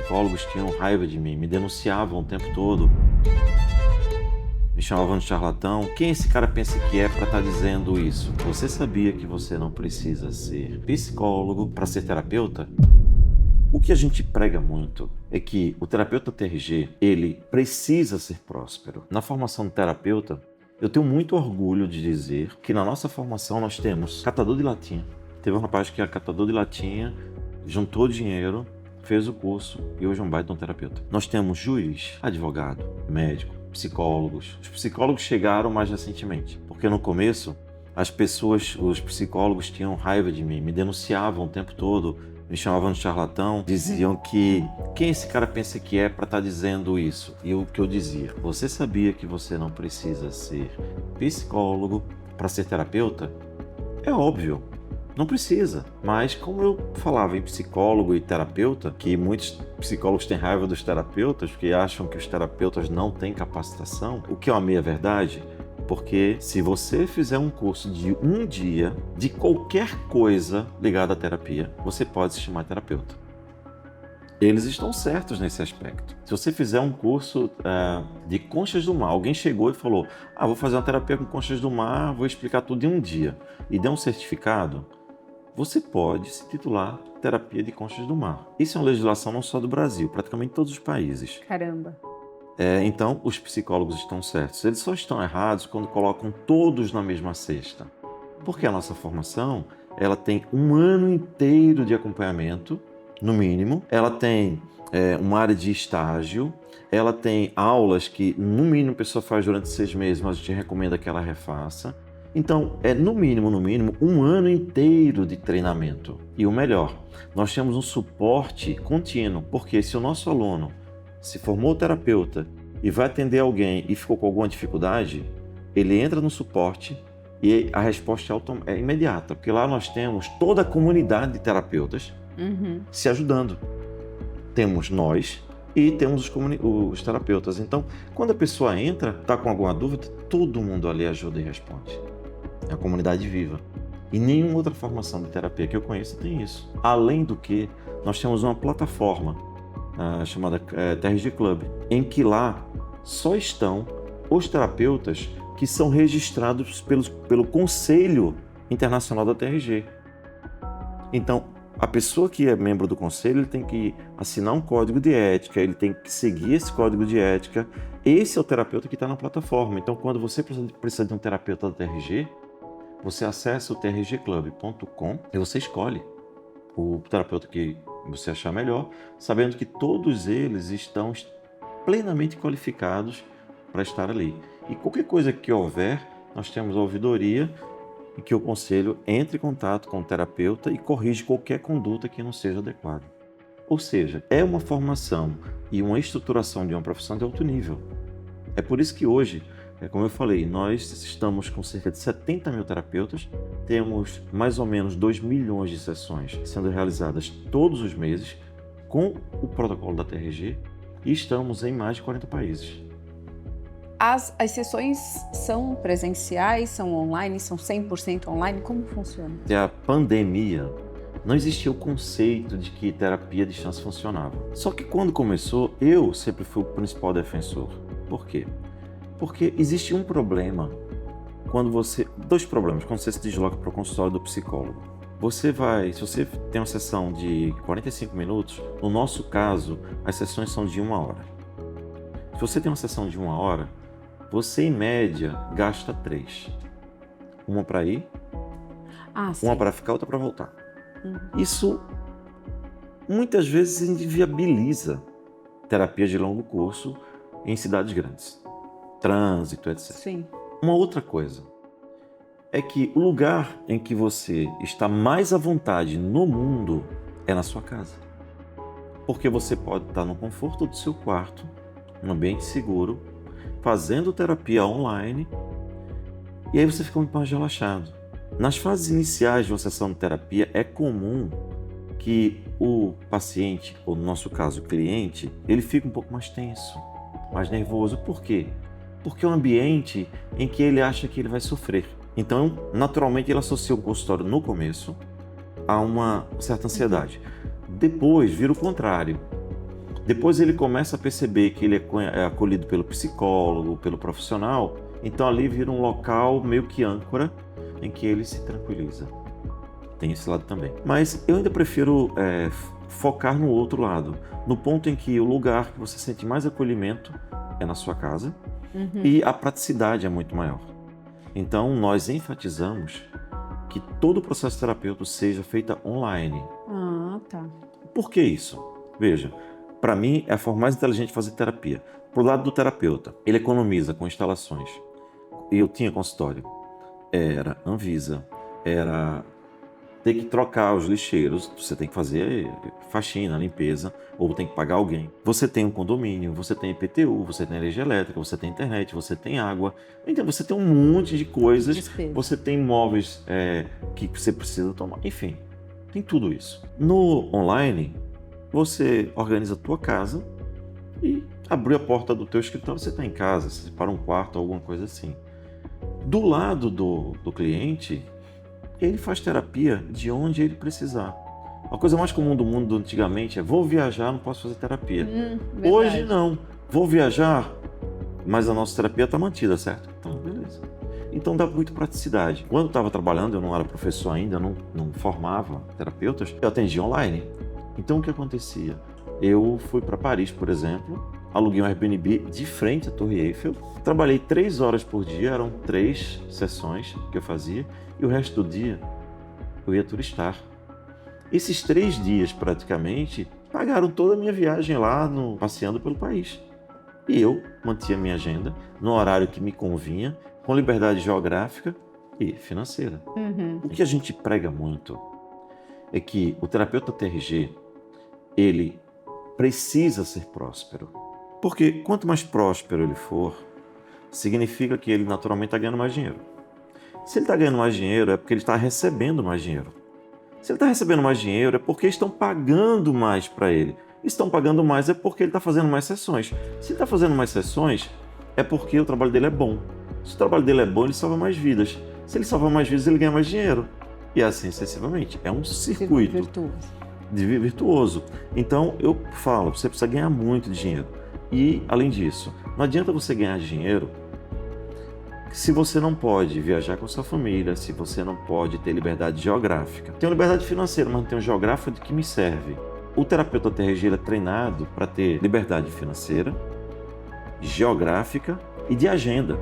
psicólogos tinham raiva de mim, me denunciavam o tempo todo, me chamavam de charlatão. Quem esse cara pensa que é para estar dizendo isso? Você sabia que você não precisa ser psicólogo para ser terapeuta? O que a gente prega muito é que o terapeuta TRG, ele precisa ser próspero. Na formação de terapeuta, eu tenho muito orgulho de dizer que na nossa formação nós temos catador de latinha. Teve um rapaz que era catador de latinha, juntou dinheiro, fez o curso e hoje é um baita de um terapeuta. Nós temos juiz, advogado, médico, psicólogos. Os psicólogos chegaram mais recentemente, porque no começo as pessoas, os psicólogos tinham raiva de mim, me denunciavam o tempo todo, me chamavam de charlatão, diziam que quem esse cara pensa que é para estar dizendo isso? E o que eu dizia, você sabia que você não precisa ser psicólogo para ser terapeuta? É óbvio, não precisa. Mas como eu falava em psicólogo e terapeuta, que muitos psicólogos têm raiva dos terapeutas, porque acham que os terapeutas não têm capacitação, o que é uma meia-verdade. Porque se você fizer um curso de um dia de qualquer coisa ligada à terapia, você pode se chamar terapeuta. Eles estão certos nesse aspecto. Se você fizer um curso de conchas do mar, alguém chegou e falou, vou fazer uma terapia com conchas do mar, vou explicar tudo em um dia, e deu um certificado, você pode se titular terapia de conchas do mar. Isso é uma legislação não só do Brasil, praticamente todos os países. Caramba! Então, os psicólogos estão certos. Eles só estão errados quando colocam todos na mesma cesta. Porque a nossa formação, ela tem um ano inteiro de acompanhamento, no mínimo. Ela tem uma área de estágio. Ela tem aulas que, no mínimo, a pessoa faz durante 6 meses, mas a gente recomenda que ela refaça. Então, no mínimo, um ano inteiro de treinamento. E o melhor, nós temos um suporte contínuo, porque se o nosso aluno se formou terapeuta e vai atender alguém e ficou com alguma dificuldade, ele entra no suporte e a resposta é imediata, porque lá nós temos toda a comunidade de terapeutas se ajudando. Temos nós e temos os terapeutas. Então, quando a pessoa entra, está com alguma dúvida, todo mundo ali ajuda e responde. É a comunidade viva. E nenhuma outra formação de terapia que eu conheço tem isso. Além do que, nós temos uma plataforma chamada TRG Club, em que lá só estão os terapeutas que são registrados pelo Conselho Internacional da TRG. Então, a pessoa que é membro do conselho, ele tem que assinar um código de ética, ele tem que seguir esse código de ética. Esse é o terapeuta que está na plataforma. Então, quando você precisa de um terapeuta da TRG, você acessa o trgclub.com e você escolhe o terapeuta que você achar melhor, sabendo que todos eles estão plenamente qualificados para estar ali. E qualquer coisa que houver, nós temos a ouvidoria e que o conselho entre em contato com o terapeuta e corrige qualquer conduta que não seja adequada. Ou seja, é uma formação e uma estruturação de uma profissão de alto nível. É por isso que hoje, como eu falei, nós estamos com cerca de 70 mil terapeutas, temos mais ou menos 2 milhões de sessões sendo realizadas todos os meses com o protocolo da TRG e estamos em mais de 40 países. As sessões são presenciais, são online, são 100% online? Como funciona? Até a pandemia, não existia o conceito de que terapia à distância funcionava. Só que quando começou, eu sempre fui o principal defensor. Por quê? Porque existe um problema dois problemas quando você se desloca para o consultório do psicólogo. Se você tem uma sessão de 45 minutos, no nosso caso, as sessões são de 1 hora. Se você tem uma sessão de 1 hora, você em média gasta 3. Uma para ir, uma para ficar, outra para voltar. Isso muitas vezes inviabiliza terapia de longo curso em cidades grandes. Trânsito, etc. Sim. Uma outra coisa é que o lugar em que você está mais à vontade no mundo é na sua casa. Porque você pode estar no conforto do seu quarto, num ambiente seguro, fazendo terapia online, e aí você fica muito mais relaxado. Nas fases iniciais de uma sessão de terapia, é comum que o paciente, ou no nosso caso o cliente, ele fica um pouco mais tenso, mais nervoso. Por quê? Porque é um ambiente em que ele acha que ele vai sofrer. Então, naturalmente, ele associa o consultório no começo a uma certa ansiedade. Depois, vira o contrário. Depois ele começa a perceber que ele é acolhido pelo psicólogo, pelo profissional, então ali vira um local meio que âncora em que ele se tranquiliza. Tem esse lado também. Mas eu ainda prefiro focar no outro lado, no ponto em que o lugar que você sente mais acolhimento é na sua casa e a praticidade é muito maior. Então nós enfatizamos que todo o processo terapêutico seja feito online. Ah, tá. Por que isso? Veja, para mim é a forma mais inteligente de fazer terapia. Pro lado do terapeuta, ele economiza com instalações. Eu tinha consultório, era Anvisa, era ter que trocar os lixeiros, você tem que fazer faxina, limpeza, ou tem que pagar alguém. Você tem um condomínio, você tem IPTU, você tem energia elétrica, você tem internet, você tem água. Então você tem um monte de coisas, Despesa. você tem imóveis que você precisa tomar, enfim, tem tudo isso. No online, você organiza a tua casa e abriu a porta do teu escritório, você está em casa, você separa um quarto, alguma coisa assim. Do lado do cliente, ele faz terapia de onde ele precisar. A coisa mais comum do mundo antigamente é: vou viajar, não posso fazer terapia. Hoje não, vou viajar, mas a nossa terapia está mantida, certo? Então, beleza. Então dá muita praticidade. Quando eu estava trabalhando, eu não era professor ainda, não formava terapeutas, eu atendia online. Então o que acontecia? Eu fui para Paris, por exemplo, aluguei um Airbnb de frente à Torre Eiffel, trabalhei 3 horas por dia, eram 3 sessões que eu fazia, e o resto do dia eu ia turistar. Esses 3 dias, praticamente, pagaram toda a minha viagem lá, passeando pelo país. E eu mantinha minha agenda no horário que me convinha, com liberdade geográfica e financeira. O que a gente prega muito é que o terapeuta TRG, ele precisa ser próspero. Porque quanto mais próspero ele for, significa que ele naturalmente está ganhando mais dinheiro. Se ele está ganhando mais dinheiro, é porque ele está recebendo mais dinheiro. Se ele está recebendo mais dinheiro, é porque estão pagando mais para ele. Estão pagando mais é porque ele está fazendo mais sessões. Se ele está fazendo mais sessões, é porque o trabalho dele é bom. Se o trabalho dele é bom, ele salva mais vidas. Se ele salva mais vidas, ele ganha mais dinheiro. E assim sucessivamente. É um circuito virtuoso. Então, eu falo, você precisa ganhar muito dinheiro. E, além disso, não adianta você ganhar dinheiro se você não pode viajar com sua família, se você não pode ter liberdade geográfica. Tenho liberdade financeira, mas não tenho geográfica de que me serve. O terapeuta TRG é treinado para ter liberdade financeira, geográfica e de agenda.